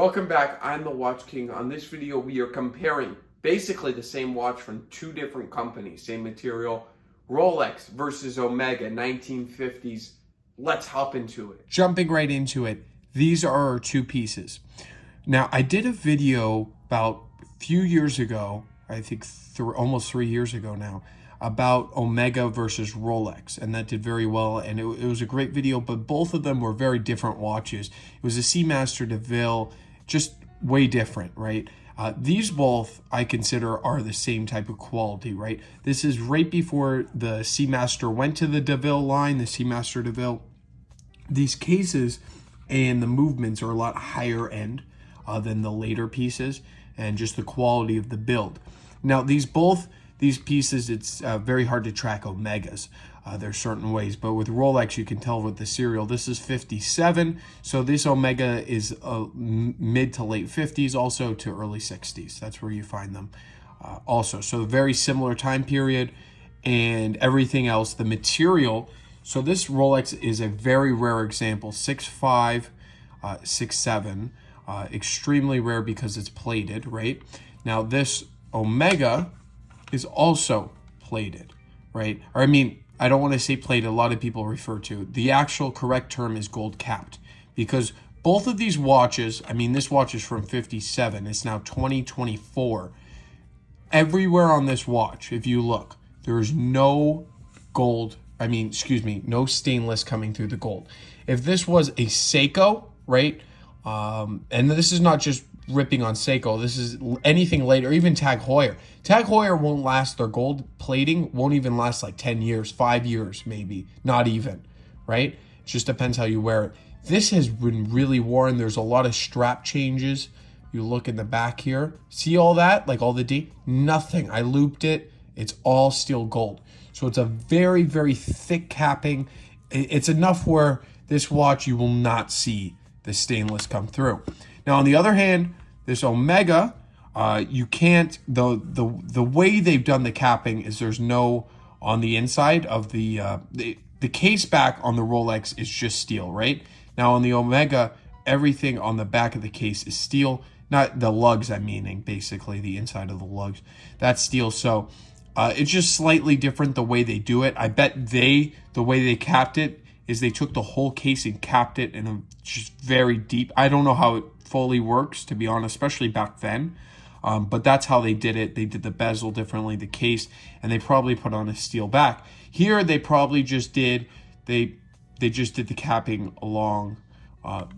Welcome back. I'm the Watch King. On this video, we are comparing basically the same watch from two different companies, same material, Rolex versus Omega, 1950s. Let's hop into it. Jumping right into it, these are our two pieces. Now, I did a video about a few years ago, I think almost 3 years ago now, about Omega versus Rolex, and that did very well, and it was a great video, but both of them were very different watches. It was a Seamaster DeVille, just way different, right? These both I consider are the same type of quality, right? This is right before the Seamaster went to the DeVille line, the Seamaster DeVille. These cases and the movements are a lot higher end than the later pieces, and just the quality of the build. Now, these pieces, it's very hard to track Omegas. There's certain ways, but with Rolex, you can tell with the serial. This is 57, so this Omega is mid to late 50s, also to early 60s. That's where you find them also. So very similar time period, and everything else, the material. So this Rolex is a very rare example, 6.5, 6.7, extremely rare because it's plated, right? Now this Omega is also plated, right? Or I don't want to say plated, a lot of people refer to. The actual correct term is gold capped, because both of these watches, this watch is from 57, it's now 2024. Everywhere on this watch, if you look, there is no gold, no stainless coming through the gold. If this was a Seiko, right? And this is not just ripping on Seiko, this is anything later, even Tag Heuer. Tag Heuer won't last, their gold plating won't even last like 10 years, 5 years maybe, not even, right? It just depends how you wear it. This has been really worn. There's a lot of strap changes. You look in the back here, see all that, like all the nothing. I looped it, it's all steel gold. So it's a very, very thick capping. It's enough where this watch, you will not see the stainless come through. Now, on the other hand, this Omega, you can't, the way they've done the capping is there's no, on the inside of the case back on the Rolex is just steel, right? Now on the Omega, everything on the back of the case is steel, not the lugs, basically the inside of the lugs, that's steel. So it's just slightly different the way they do it. I bet the way they capped it is they took the whole case and capped it in a just very deep, I don't know how it fully works, to be honest, especially back then. But that's how they did it. They did the bezel differently, the case, and they probably put on a steel back. Here, they probably just did, they just did the capping along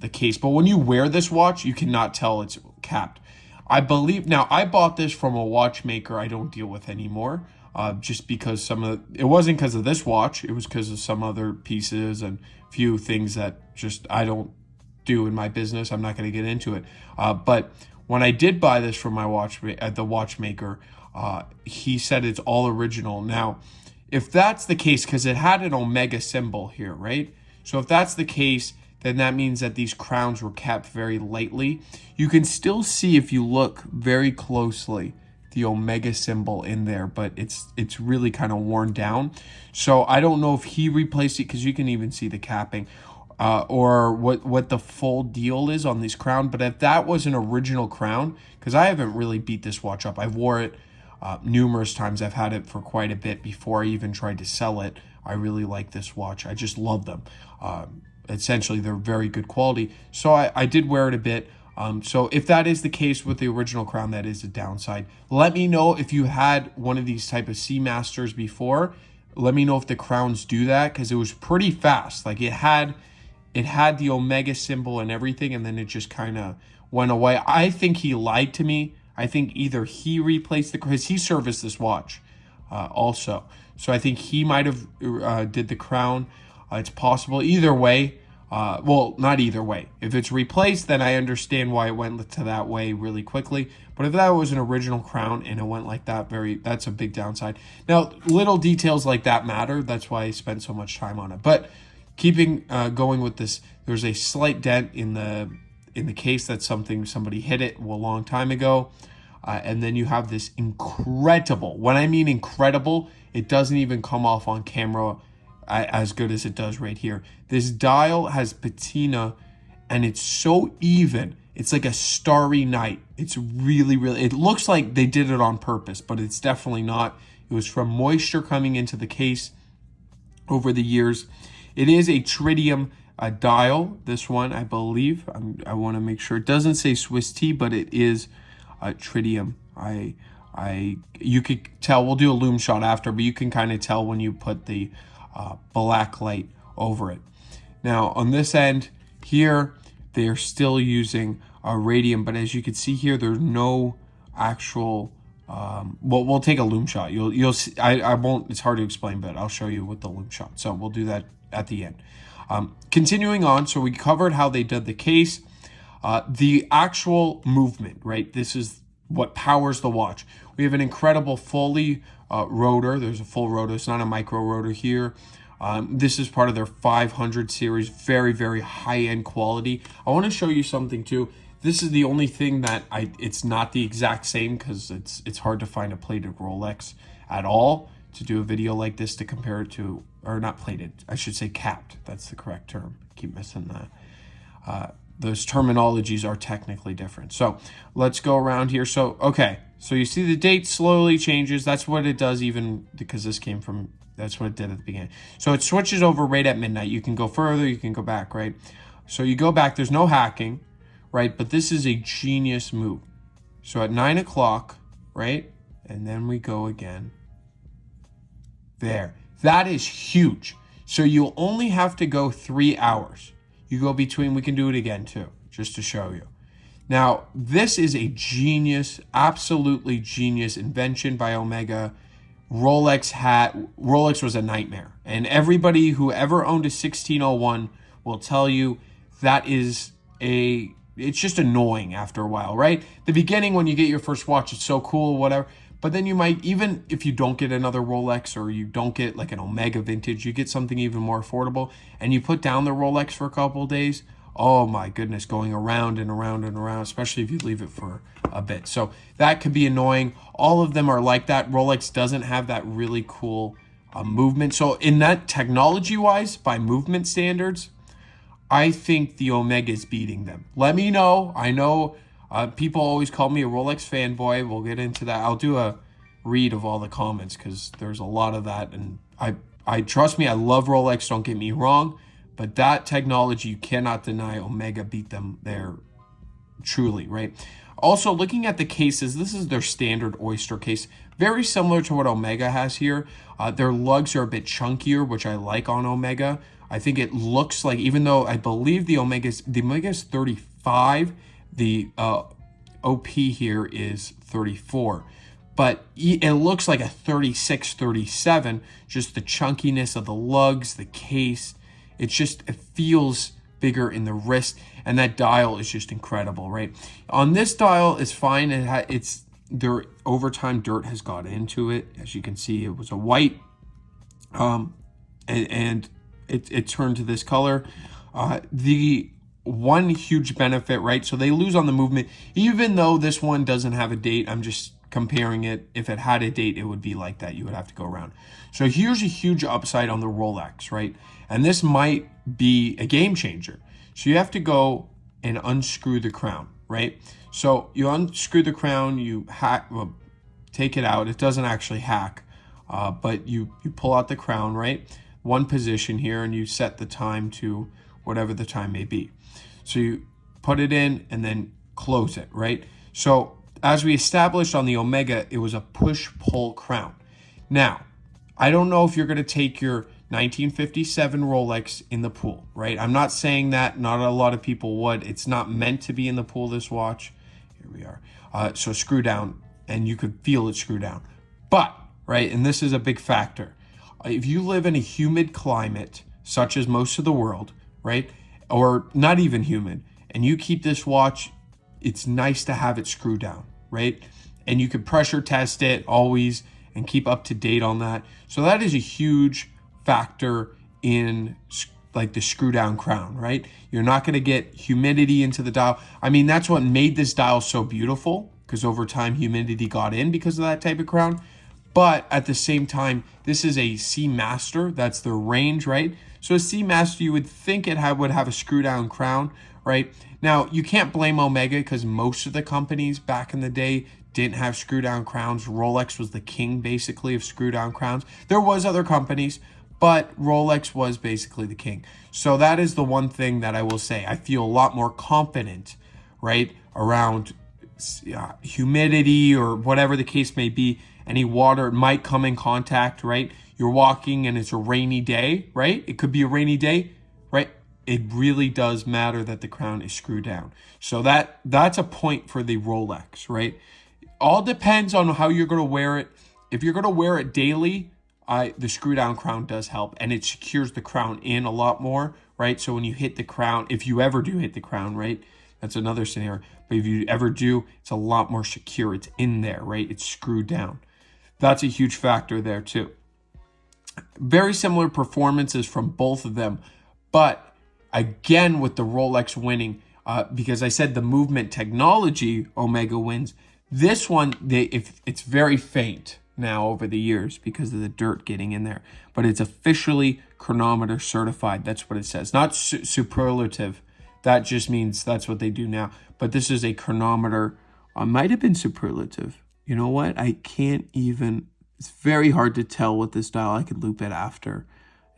the case. But when you wear this watch, you cannot tell it's capped. I believe, now I bought this from a watchmaker I don't deal with anymore, just because it wasn't because of this watch, it was because of some other pieces and few things that just I don't do in my business. I'm not going to get into it. But when I did buy this from my the watchmaker, he said it's all original. Now, if that's the case, because it had an Omega symbol here, right? So if that's the case, then that means that these crowns were capped very lightly. You can still see, if you look very closely, the Omega symbol in there, but it's really kind of worn down. So I don't know if he replaced it, because you can even see the capping, or what the full deal is on this crown. But if that was an original crown, because I haven't really beat this watch up, I've wore it numerous times. I've had it for quite a bit before I even tried to sell it. I really like this watch. I just love them. Essentially, they're very good quality. So I did wear it a bit. So if that is the case with the original crown, that is a downside. Let me know if you had one of these type of Seamasters before. Let me know if the crowns do that, because it was pretty fast. Like it had the Omega symbol and everything, and then it just kind of went away. I think he lied to me. I think either he replaced because he serviced this watch also. So I think he might have did the crown. It's possible. Either way, well, not either way. If it's replaced, then I understand why it went to that way really quickly. But if that was an original crown and it went like that, that's a big downside. Now, little details like that matter. That's why I spent so much time on it. But keeping going with this, there's a slight dent in the case. That's somebody hit it a long time ago. And then you have this incredible, when I mean incredible, it doesn't even come off on camera as good as it does right here. This dial has patina, and it's so even. It's like a starry night. It's really, really, it looks like they did it on purpose, but it's definitely not. It was from moisture coming into the case over the years. It is a tritium dial, this one, I believe. I want to make sure. It doesn't say Swiss T, but it is tritium. You could tell, we'll do a lume shot after, but you can kind of tell when you put the black light over it. Now, on this end here, they're still using radium, but as you can see here, there's no actual, we'll take a lume shot. You'll see, I won't, it's hard to explain, but I'll show you with the lume shot. So we'll do that at the end. Continuing on, so we covered how they did the case, the actual movement, right? This is what powers the watch. We have an incredible Foley rotor. There's a full rotor. It's not a micro rotor here. This is part of their 500 series, very, very high-end quality. I want to show you something too. This is the only thing that it's not the exact same, because it's hard to find a plated Rolex at all to do a video like this to compare it to, or not plated, I should say capped. That's the correct term. Keep missing that. Those terminologies are technically different. So let's go around here. So, okay. So you see the date slowly changes. That's what it does, even because this came from, that's what it did at the beginning. So it switches over right at midnight. You can go further, you can go back, right? So you go back, there's no hacking, right? But this is a genius move. So at 9 o'clock, right? And then we go again. There. That is huge. So you'll only have to go 3 hours. You go between, we can do it again too, just to show you. Now, this is a genius, absolutely genius invention by Omega. Rolex was a nightmare. And everybody who ever owned a 1601 will tell you that it's just annoying after a while, right? The beginning, when you get your first watch, it's so cool, whatever. But then you might, even if you don't get another Rolex, or you don't get like an Omega vintage, you get something even more affordable, and you put down the Rolex for a couple of days, oh my goodness, going around and around and around, especially if you leave it for a bit. So that could be annoying. All of them are like that. Rolex doesn't have that really cool movement. So in that, technology-wise, by movement standards, I think the Omega is beating them. Let me know. I know people always call me a Rolex fanboy. We'll get into that. I'll do a read of all the comments, because there's a lot of that. And I trust me, I love Rolex, don't get me wrong. But that technology, you cannot deny Omega beat them there, truly, right? Also, looking at the cases, this is their standard Oyster case. Very similar to what Omega has here. Their lugs are a bit chunkier, which I like on Omega. I think it looks like, even though I believe the Omega's 35, the OP here is 34. But it looks like a 36, 37, just the chunkiness of the lugs, the case. It feels bigger in the wrist, and that dial is just incredible, right? On this dial, it's fine. There over time, dirt has got into it. As you can see, it was a white, and it turned to this color. The one huge benefit, right? So they lose on the movement, even though this one doesn't have a date. I'm just comparing it. If it had a date, it would be like that. You would have to go around. So here's a huge upside on the Rolex, right? And this might be a game changer. So you have to go and unscrew the crown, right? So you unscrew the crown, you take it out. It doesn't actually hack, but you pull out the crown, right? One position here, and you set the time to whatever the time may be. So you put it in and then close it, right? So as we established on the Omega, it was a push-pull crown. Now, I don't know if you're going to take your 1957 Rolex in the pool, right? I'm not saying that. Not a lot of people would. It's not meant to be in the pool, this watch. Here we are. So screw down, and you could feel it screw down. But, right, and this is a big factor. If you live in a humid climate, such as most of the world, right, or not even humid, and you keep this watch, it's nice to have it screwed down, right? And you can pressure test it always and keep up to date on that. So that is a huge factor in like the screw down crown, right? You're not going to get humidity into the dial. I mean, that's what made this dial so beautiful, because over time humidity got in because of that type of crown. But at the same time, this is a Seamaster. That's their range, right? So a Seamaster, you would think it would have a screw down crown, right? Now, you can't blame Omega because most of the companies back in the day didn't have screw down crowns. Rolex was the king basically of screw down crowns. There was other companies, but Rolex was basically the king. So that is the one thing that I will say. I feel a lot more confident, right, around humidity or whatever the case may be. Any water might come in contact, right? You're walking and it's a rainy day, right? It could be a rainy day, right? It really does matter that the crown is screwed down. So that's a point for the Rolex, right? All depends on how you're going to wear it. If you're going to wear it daily, the screw down crown does help, and it secures the crown in a lot more, right? So when you hit the crown, if you ever do hit the crown, right? That's another scenario. But if you ever do, it's a lot more secure. It's in there, right? It's screwed down. That's a huge factor there too. Very similar performances from both of them, but again with the Rolex winning, because I said the movement technology Omega wins. This one, it's very faint now over the years because of the dirt getting in there, but it's officially chronometer certified. That's what it says. Not superlative. That just means that's what they do now. But this is a chronometer. Might have been superlative. You know what? I can't even. It's very hard to tell with this dial. I could loop it after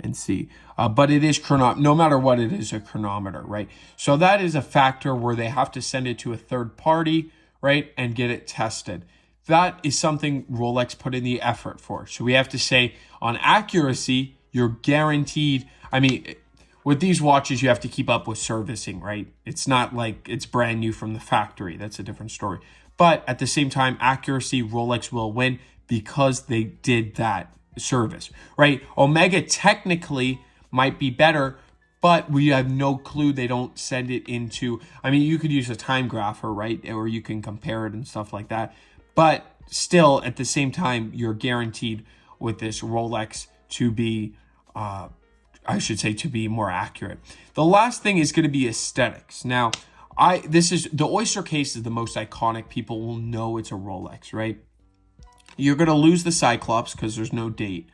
and see. But it is no matter what, it is a chronometer, right? So that is a factor where they have to send it to a third party, right, and get it tested. That is something Rolex put in the effort for. So we have to say on accuracy, you're guaranteed. I mean, with these watches, you have to keep up with servicing, right? It's not like it's brand new from the factory. That's a different story. But at the same time, accuracy, Rolex will win because they did that service, right? Omega technically might be better, but we have no clue. They don't send it into, I mean, you could use a time grapher, right? Or you can compare it and stuff like that. But still, at the same time, you're guaranteed with this Rolex to be, to be more accurate. The last thing is going to be aesthetics. Now, the oyster case is the most iconic. People will know it's a Rolex, right? You're going to lose the Cyclops because there's no date.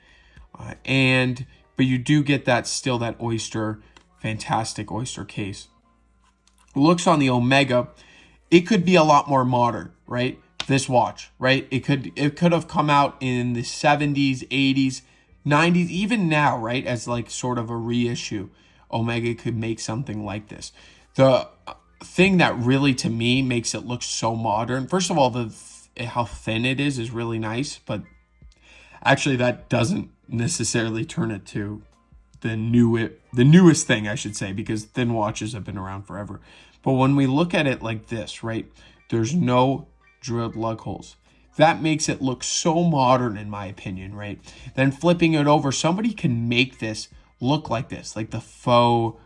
But you do get that oyster, fantastic oyster case. Looks on the Omega, it could be a lot more modern, right? This watch, right? It could have come out in the 70s, 80s, 90s, even now, right? As like sort of a reissue. Omega could make something like this. The thing that really, to me, makes it look so modern, first of all, how thin it is really nice, but actually that doesn't necessarily turn it to the newest thing, I should say, because thin watches have been around forever. But when we look at it like this, right, there's no drilled lug holes. That makes it look so modern, in my opinion, right? Then flipping it over, somebody can make this look like this, like the faux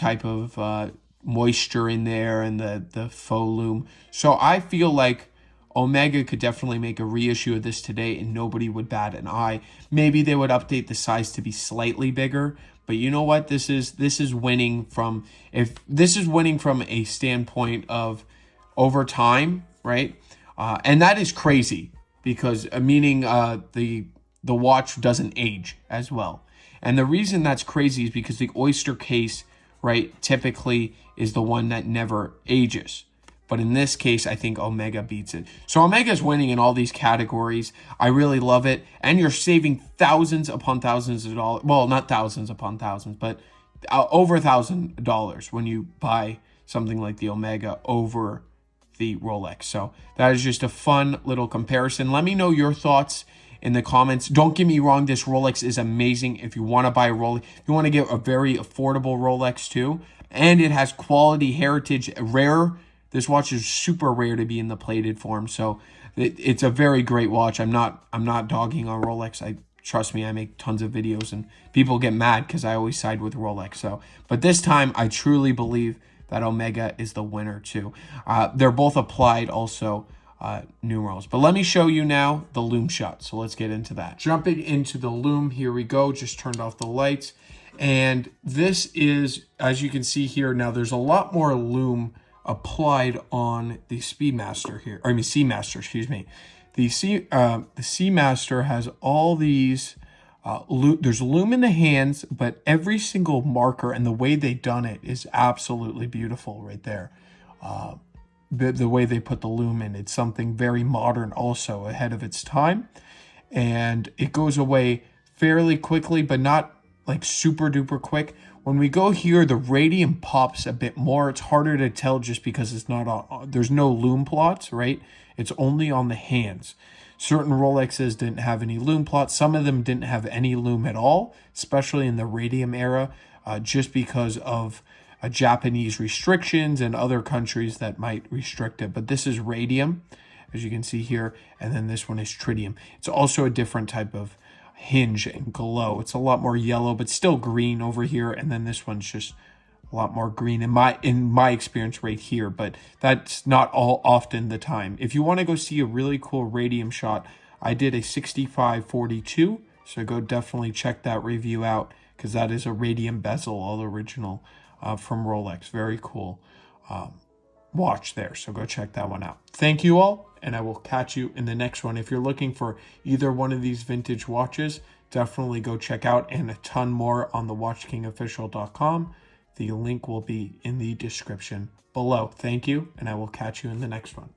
type of moisture in there and the faux loom. So I feel like Omega could definitely make a reissue of this today and nobody would bat an eye. Maybe they would update the size to be slightly bigger, but you know what? This is winning from a standpoint of over time, right? And that is crazy because meaning the watch doesn't age as well. And the reason that's crazy is because the oyster case, right, typically is the one that never ages. But in this case, I think Omega beats it. So Omega's winning in all these categories. I really love it. And you're saving thousands upon thousands of dollars. Well, not thousands upon thousands, but over $1,000 when you buy something like the Omega over the Rolex. So that is just a fun little comparison. Let me know your thoughts in the comments. Don't get me wrong, this Rolex is amazing. If you want to buy a Rolex, you want to get a very affordable Rolex too. And it has quality, heritage, rare. This watch is super rare to be in the plated form, so it's a very great watch. I'm not dogging on Rolex. Trust me, I make tons of videos, and people get mad because I always side with Rolex. So, but this time, I truly believe that Omega is the winner too. They're both applied also numerals. But let me show you now the lume shot. So let's get into that. Jumping into the lume, here we go. Just turned off the lights, and this is, as you can see here, now there's a lot more lume applied on the Seamaster here. The Seamaster has all these There's lume in the hands, but every single marker and the way they done it is absolutely beautiful right there. The way they put the lume in, it's something very modern, also ahead of its time, and it goes away fairly quickly, but not like super duper quick. When we go here, the radium pops a bit more. It's harder to tell just because it's not on, there's no lume plots, right? It's only on the hands. Certain Rolexes didn't have any lume plots. Some of them didn't have any lume at all, especially in the radium era, just because of Japanese restrictions and other countries that might restrict it. But this is radium, as you can see here, and then this one is tritium. It's also a different type of hinge and glow. It's a lot more yellow, but still green over here, and then this one's just a lot more green in my experience right here, but that's not all often the time. If you want to go see a really cool radium shot, I did a 6542, so go definitely check that review out, because that is a radium bezel, all original, from Rolex. Very cool watch there, so go check that one out. Thank you all, and I will catch you in the next one. If you're looking for either one of these vintage watches, definitely go check out, and a ton more on the watchkingofficial.com. The link will be in the description below. Thank you, and I will catch you in the next one.